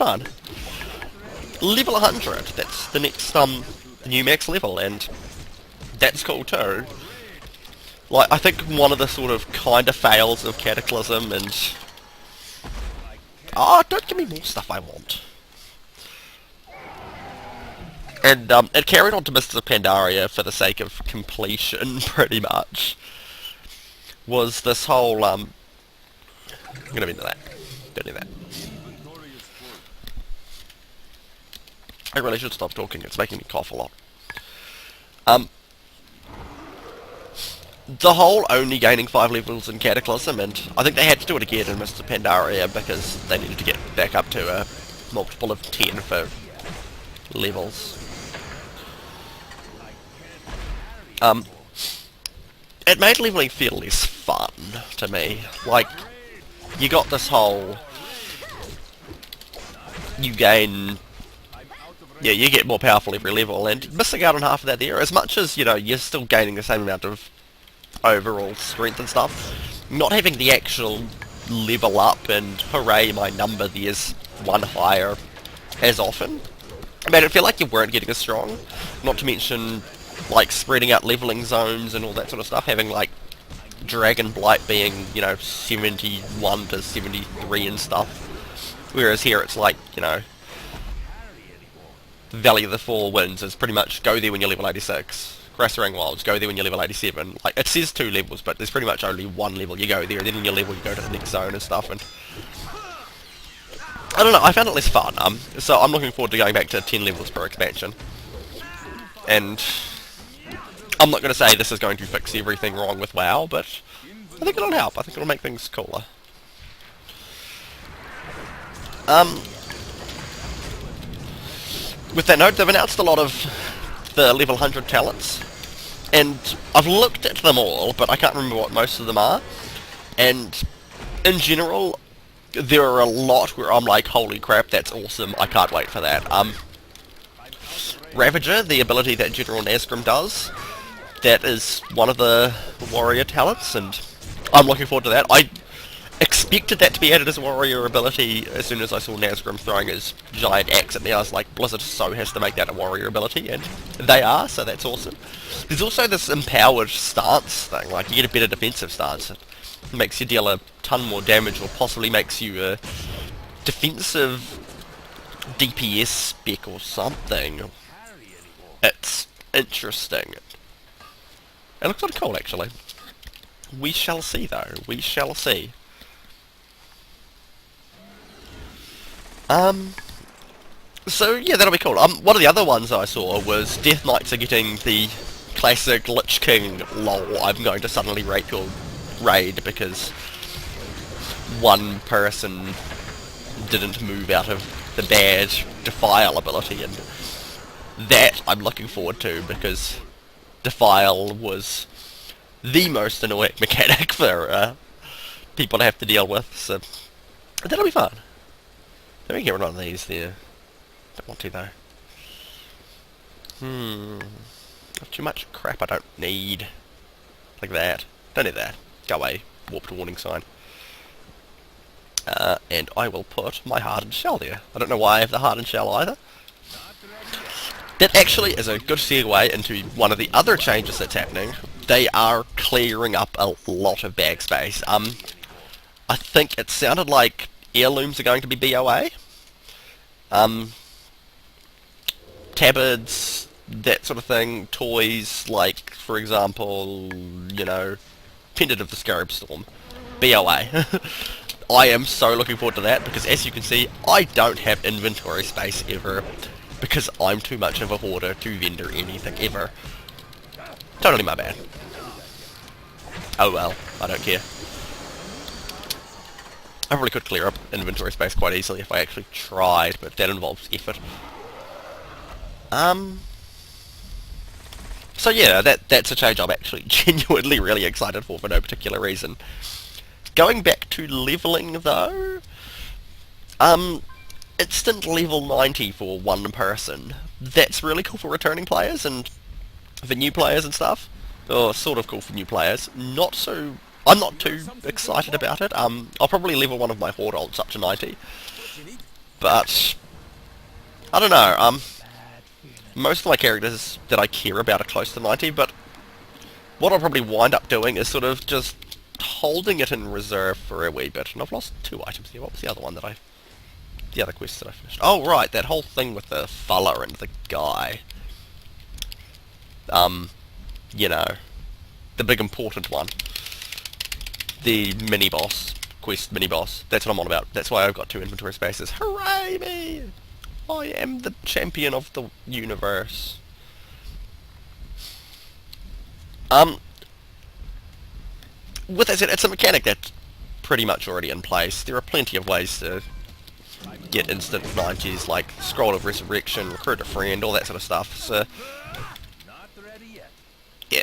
fun. Level 100, that's the next new max level, and that's cool too. Like, I think one of the sort of kind of fails of Cataclysm and... Oh, don't give me more stuff I want. And it carried on to Mists of Pandaria for the sake of completion, pretty much. Was this whole, I'm gonna be into that. Don't do that. I really should stop talking, it's making me cough a lot. The whole only gaining 5 levels in Cataclysm, and I think they had to do it again in Mists of Pandaria because they needed to get back up to a multiple of 10 for levels. It made leveling feel less fun to me. Like, you got this whole... You gain... Yeah, you get more powerful every level, and missing out on half of that there, as much as, you know, you're still gaining the same amount of overall strength and stuff, not having the actual level up and hooray my number there's one higher as often made it feel like you weren't getting as strong. Not to mention like spreading out leveling zones and all that sort of stuff, having like Dragon Blight being, you know, 71 to 73 and stuff, whereas here it's like, you know, Valley of the Four Winds is pretty much go there when you're level 86. Grassrang Wilds, go there when you're level 87. Like, it says 2 levels, but there's pretty much only 1 level. You go there, and then when you're level, you go to the next zone and stuff, and... I don't know, I found it less fun, so I'm looking forward to going back to 10 levels per expansion. And... I'm not going to say this is going to fix everything wrong with WoW, but... I think it'll help. I think it'll make things cooler. With that note, they've announced a lot of the level 100 talents, and I've looked at them all, but I can't remember what most of them are, and in general, there are a lot where I'm like, holy crap, that's awesome, I can't wait for that. Ravager, the ability that General Nazgrim does, that is one of the warrior talents, and I'm looking forward to that. I expected that to be added as a warrior ability as soon as I saw Nazgrim throwing his giant axe at me. I was like, Blizzard so has to make that a warrior ability, and they are, so that's awesome. There's also this empowered stance thing, like you get a better defensive stance. It makes you deal a ton more damage, or possibly makes you a defensive DPS spec or something. It's interesting. It looks sort of cool, actually. We shall see, though. We shall see. So yeah, that'll be cool. One of the other ones I saw was Death Knights are getting the classic Lich King lol, I'm going to suddenly rape your raid because one person didn't move out of the bad Defile ability, and that I'm looking forward to because Defile was the most annoying mechanic for people to have to deal with, so that'll be fun. Let me get rid of one of these there. Don't want to though. Not too much crap I don't need. Like that. Don't need that. Go away. Warped warning sign. And I will put my hardened shell there. I don't know why I have the hardened shell either. That actually is a good segue into one of the other changes that's happening. They are clearing up a lot of bag space. I think it sounded like heirlooms are going to be BOA. Tabards, that sort of thing, toys, like, for example, you know, Pendant of the Scarab Storm, BOA. I am so looking forward to that, because as you can see, I don't have inventory space ever, because I'm too much of a hoarder to vendor anything ever. Totally my bad. Oh well, I don't care. I probably could clear up inventory space quite easily if I actually tried, but that involves effort. So yeah, that's a change I'm actually genuinely really excited for no particular reason. Going back to leveling though, instant level 90 for one person. That's really cool for returning players and for new players and stuff. Or sort of cool for new players. Not so... I'm not too excited about it. I'll probably level one of my Horde ults up to 90. But I don't know. Most of my characters that I care about are close to 90, but what I'll probably wind up doing is sort of just holding it in reserve for a wee bit. And I've lost 2 items here. What was the other one that the other quest that I finished? Oh, right, that whole thing with the fella and the guy. You know, the big important one. The mini-boss. Quest mini-boss. That's what I'm on about. That's why I've got 2 inventory spaces. Hooray me! I am the champion of the universe. With that said, it's a mechanic that's pretty much already in place. There are plenty of ways to get instant 90s, like Scroll of Resurrection, Recruit a Friend, all that sort of stuff. So, yeah.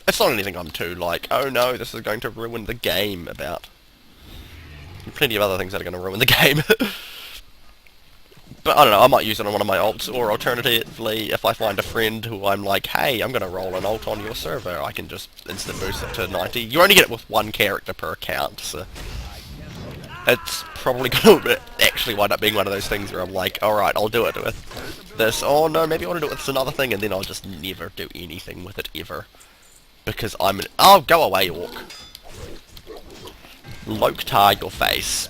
It's not anything I'm too like, oh no, this is going to ruin the game about. There are plenty of other things that are going to ruin the game. But I don't know, I might use it on one of my ults, or alternatively, if I find a friend who I'm like, hey, I'm going to roll an ult on your server, I can just instant boost it to 90. You only get it with 1 character per account, so it's probably going to actually wind up being one of those things where I'm like, alright, I'll do it with this. Oh no, maybe I want to do it with this another thing, and then I'll just never do anything with it ever. Because I'm an... Oh, go away, Orc. Loktar your face.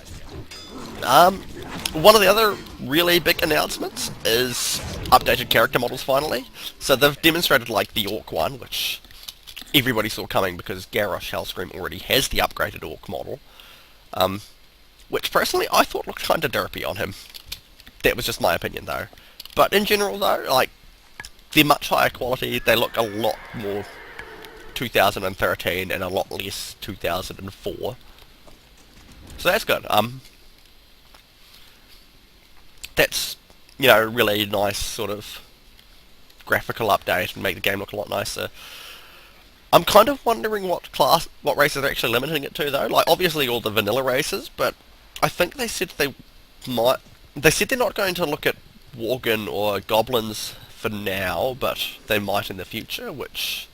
One of the other really big announcements is updated character models finally. So they've demonstrated like the Orc one, which everybody saw coming because Garrosh Hellscream already has the upgraded Orc model. Which personally I thought looked kinda derpy on him. That was just my opinion though. But in general though, like, they're much higher quality, they look a lot more 2013 and a lot less 2004. So that's good. That's, you know, really nice sort of graphical update and make the game look a lot nicer. I'm kind of wondering what races they're actually limiting it to though. Like obviously all the vanilla races, but I think they said they're not going to look at Worgen or Goblins for now, but they might in the future, which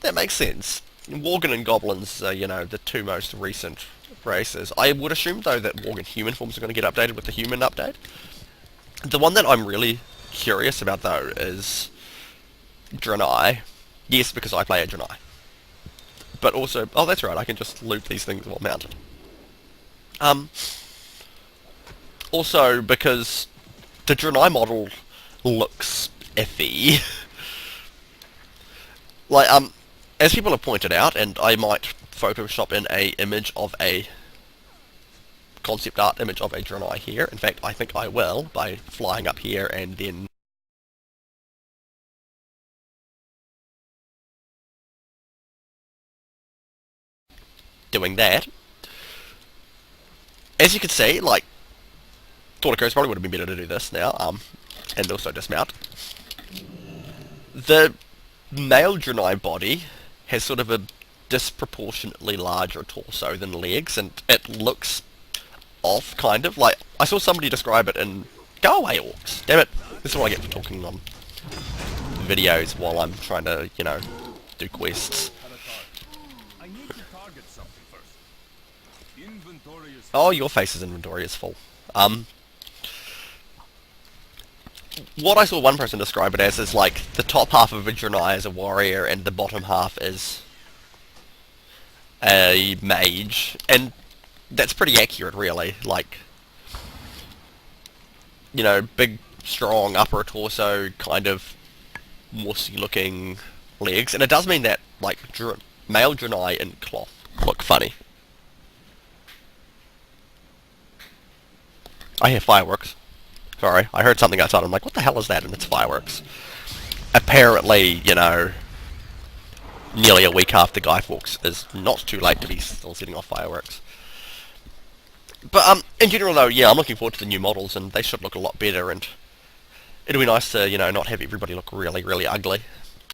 that makes sense. Worgen and Goblins are, you know, the 2 most recent races. I would assume, though, that Worgen human forms are going to get updated with the human update. The one that I'm really curious about, though, is Draenor. Yes, because I play a Draenor. But also... Oh, that's right, I can just loot these things while mounted. Also, because the Draenor model looks iffy. Like, as people have pointed out, and I might Photoshop in a image of a concept art image of a Draenor here. In fact, I think I will by flying up here and then doing that. As you can see, like, Torticos probably would have been better to do this now, and also dismount. The male Draenor body has sort of a disproportionately larger torso than legs, and it looks off, kind of. Like, I saw somebody describe it in... Go away, Orcs! Damn it! This is what I get for talking on videos while I'm trying to, you know, do quests. Oh, your face's inventory is full. What I saw one person describe it as is like the top half of a Draenor is a warrior and the bottom half is a mage, and that's pretty accurate, really. Like, you know, big, strong upper torso, kind of mossy-looking legs, and it does mean that like male Draenor in cloth look funny. I hear fireworks. Sorry, I heard something outside. I'm like, what the hell is that? And it's fireworks. Apparently, you know, nearly a week after Guy Fawkes is not too late to be still setting off fireworks. But, in general though, yeah, I'm looking forward to the new models, and they should look a lot better, and it'll be nice to, you know, not have everybody look really, really ugly.